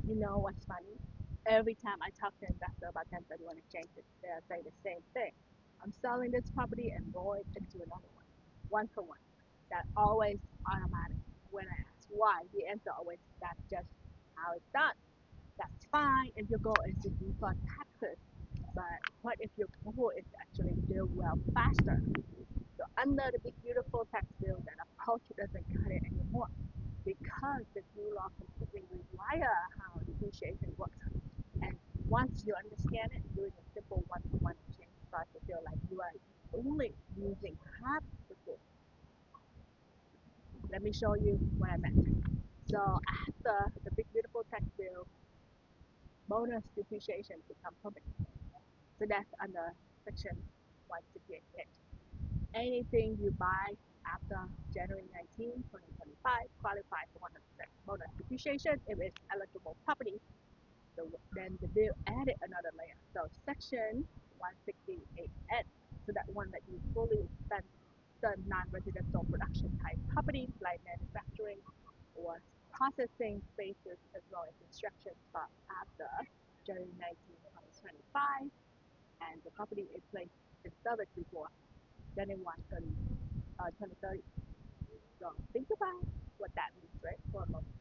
You know what's funny? Every time I talk to an investor about 1031 exchanges, they'll say the same thing. I'm selling this property and roll it into another one for one. That always automatic. When I ask why, the answer always that's just how it's done. That's fine if your goal is to defund taxes, but what if your goal is to actually build wealth faster? So under the big beautiful tax bill, that approach doesn't cut it anymore because the new law completely rewire how depreciation works. And once you understand it, doing a simple one-to-one exchange starts to feel like you are only using half the tool. Let me show you what I meant. So after the big beautiful tax bill, bonus depreciation become permanent. So that's under section 168. Anything you buy after January 19, 2025 qualifies for 100% bonus depreciation if it's eligible property. So then the bill added another layer. So section 168N, so that one that you fully spend the non-residential production type properties like manufacturing or processing spaces as well as construction start after January 19, 2025, and the property is placed in service before January 2030. So think about what that means, right? For a moment.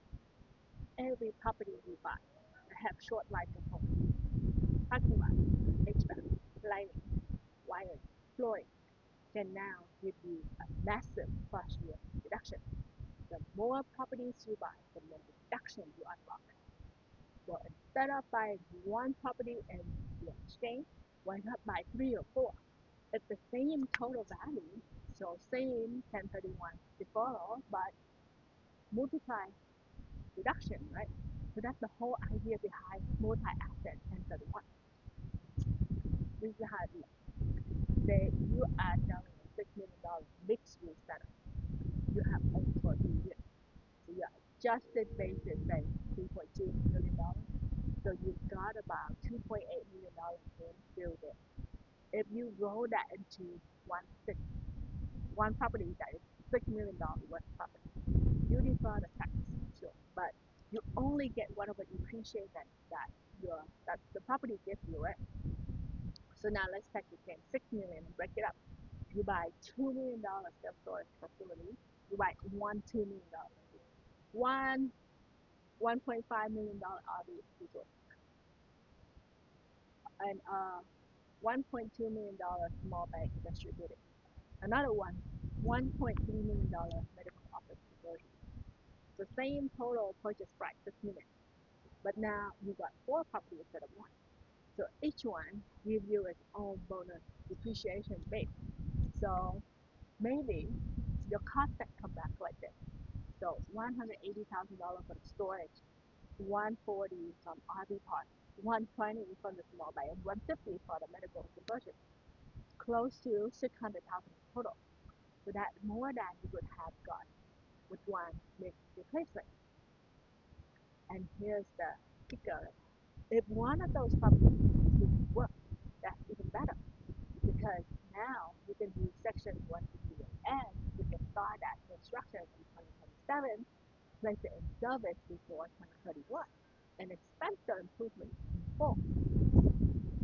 Every property you buy have short life components, parking lot, HVAC, lighting, wiring, flooring, can now give you a massive first year deduction. The more properties you buy, the more deduction you unlock. So instead of buying one property and you exchange, why not buy three or four? It's the same total value, so same 1031 deferral, but multiply deduction, right? So that's the whole idea behind multi-asset 1031. This is how it looks. Say you are selling a $6 million mixed use setup. You have owned for 3 years. So your adjusted basis say $3.2 million. So you've got about $2.8 million in still there. If you roll that into one property that is $6 million worth of property, you defer the tax, sure, but you only get whatever depreciation that the property gives you, right? So now let's take the same 6 million and break it up. You buy $2 million self-storage facility. You buy $2 million. One $1.5 million RV resort, and $1.2 million small bank distributed. Another one, $1.3 million medical office facility. The same total purchase price, 6 million. But now you got four properties instead of one. So each one gives you its own bonus depreciation base. So maybe your cost that come back like this. So $180,000 for the storage, 140 from RV park, 120 from the small bay, and 150 for the medical conversion. Close to 600,000 total. So that's more than you would have got with one mixed replacement. And here's the kicker. If one of those properties would work, that's even better because now you can use section 168 and you can start that construction in 2027, place it in service before 2031, and expense the improvement in full.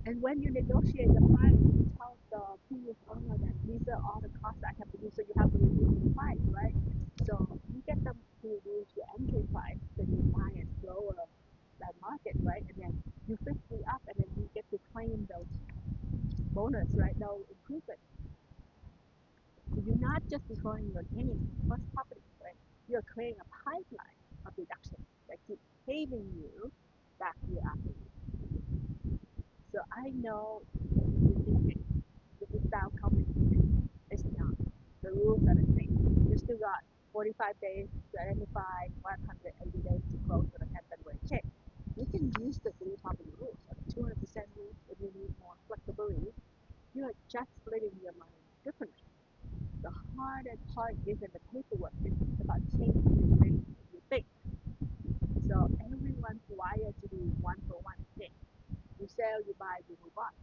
And when you negotiate the price, you tell the previous owner that these are all the costs I have to do, so you have to reduce the price, right? So you get them to reduce your entry price, so you buy it lower than market, right? And then you fix it up, and then you get to claim those bonus, right? No improvement. So you're not just deferring your gain first property, right? You're creating a pipeline of deductions that keep paving you back year after year. So I know you're thinking, this is sound complicated. It's not. The rules are the same. You still got 45 days to identify, 180 days to close with a 1031 check. You can use the three property rules or the 200% rules if you need more flexibility. You are just splitting your money differently. The hardest part isn't the paperwork, it's about changing the things that you think. So everyone's wired to do one for one thing. You sell, you buy, you move on.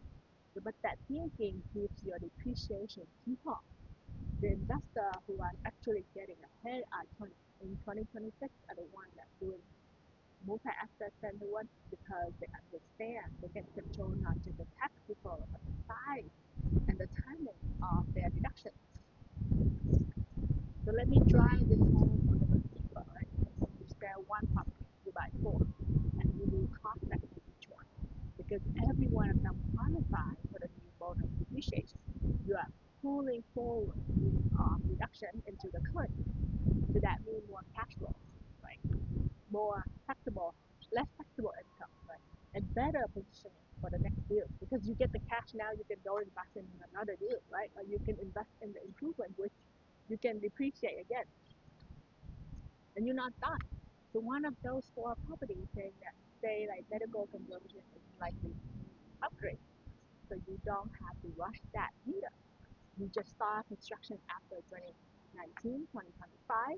But that thinking keeps your depreciation cheaper. The investor who are actually getting ahead in 2026 are the ones that doing multi-asset 10-to-1 because they understand they can control not just the tax deferral but the size and the timing of their deduction. So let me drive this home a little deeper, right? So you sell one property, you buy four, and you do cost estimate for each one. Because every one of them qualify for the new bonus depreciation. You are pulling forward deduction into the current. So that means more cash flow, right? More taxable, less taxable income, right? And better positioning for the next deal. Because you get the cash now, you can go invest in another deal, right? Or you can invest in the improvement, which you can depreciate again. And you're not done. So one of those four properties saying that say like medical conversion is likely upgrade. So you don't have to rush that either. You just start construction after 2019, 2025,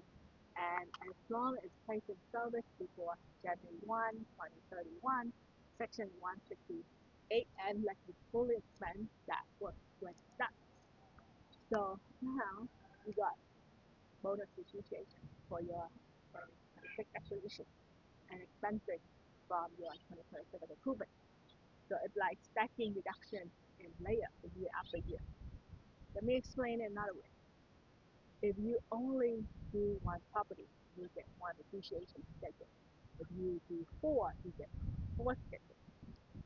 and as long as placed in service before January 1, 2031, Section 168, and let you fully expense that work when it's done. So now you got bonus depreciation for your 2026 acquisition and expensing from your 2027 improvement. So it's like stacking deduction in layer year after year. Let me explain it another way. If you only do one property, you get one depreciation schedule. If you do four, you get four schedule.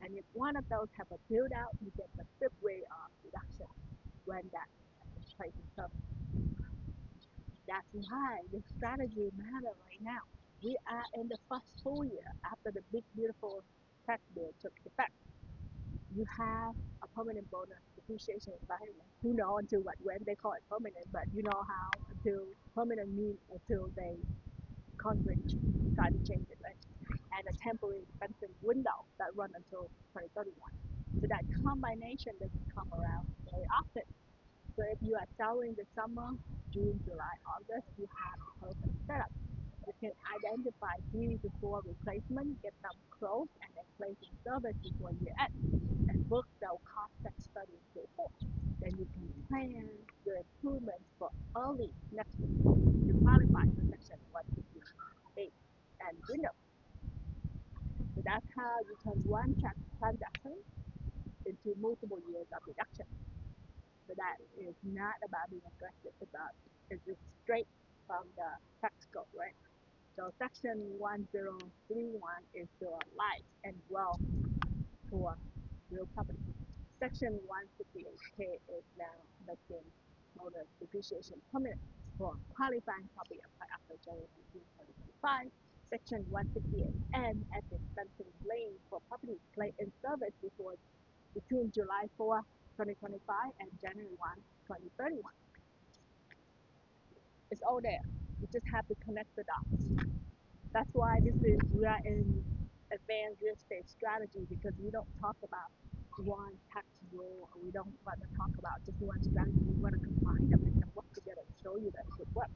And if one of those have a build out, you get the fifth way of deduction when that is placed in service. That's why the strategy matter right now. We are in the first full year after the big beautiful tax bill took effect. You have a permanent bonus depreciation environment. Who know until when they call it permanent, but you know how until permanent means until they Congress try to change it, right? And a temporary expensing window that run until 2031. So that combination doesn't come around very often. So if you are selling the summer, June, July, August, you have the perfect setup. You can identify 3 to 4 replacements, get them closed, and then place in service before year end, and book the cost tax study and so forth. Then you can plan your improvements for early next year to qualify for Section 168 and Windows. So that's how you turn one transaction into multiple years of deduction. So that is not about being aggressive, it's just straight from the tax code, right? So Section 1031 is still alive and well for real property. Section 168K is now making bonus depreciation permanent for qualifying property applied after January 19, 2025. Section 168N as expensing lane for property placed in service between July 4, 2025 and January 1, 2031. It's all there. You just have to connect the dots. That's why we are in advanced real estate strategy, because we don't talk about one tax rule, or we don't want to talk about just one strategy. We want to combine them and work together and show you that it could work.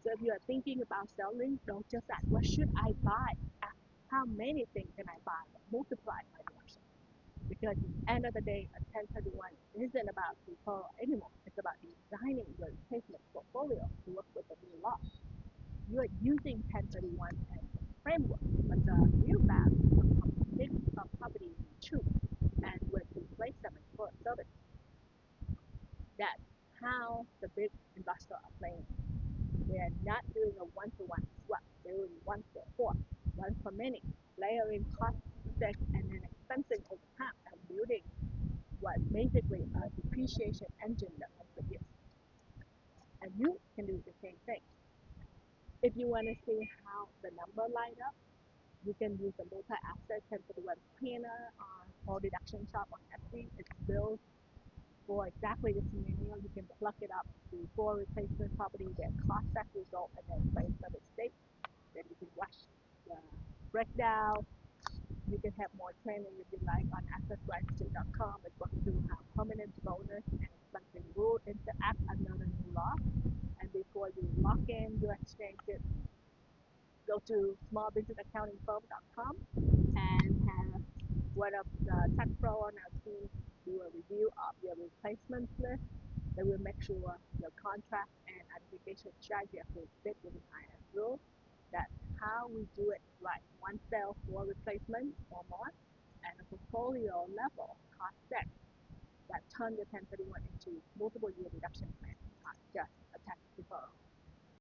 So if you are thinking about selling, don't just ask, what should I buy? Ask, how many things can I buy? Multiply my deduction. Because at the end of the day, a 1031 isn't about deferral anymore. It's about designing your replacement portfolio to work with the new law. You are using 1031 as a framework, but the real value comes from the mix of property you choose and where to place them in service. That's how the big investors are playing. They are not doing a one-to-one swap. They're doing one for four, one for many, layering cost stakes and then expensing over time and building what basically a depreciation engine that runs for years. And you can do the same thing. If you want to see how the number line up, you can use the multi-asset 1031 planner or deduction shop on Etsy. It's built for exactly the scenario. You can plug it up to 4 replacement property, their cost tax result, and then place of state. Then you can watch the breakdown. You can have more training if you like on accessrights.com. It walks through how permanent bonus and expensing rule interact under the new law. And before you lock in your exchange, go to smallbusinessaccountingfirm.com and have one of the tax pro on our team do a review of your replacement list. They will make sure your contract and identification strategy actually fit within IRS rules. That's how we do it right. One sale for replacement or more, and a portfolio level cost set that turn the 1031 into multiple year deduction.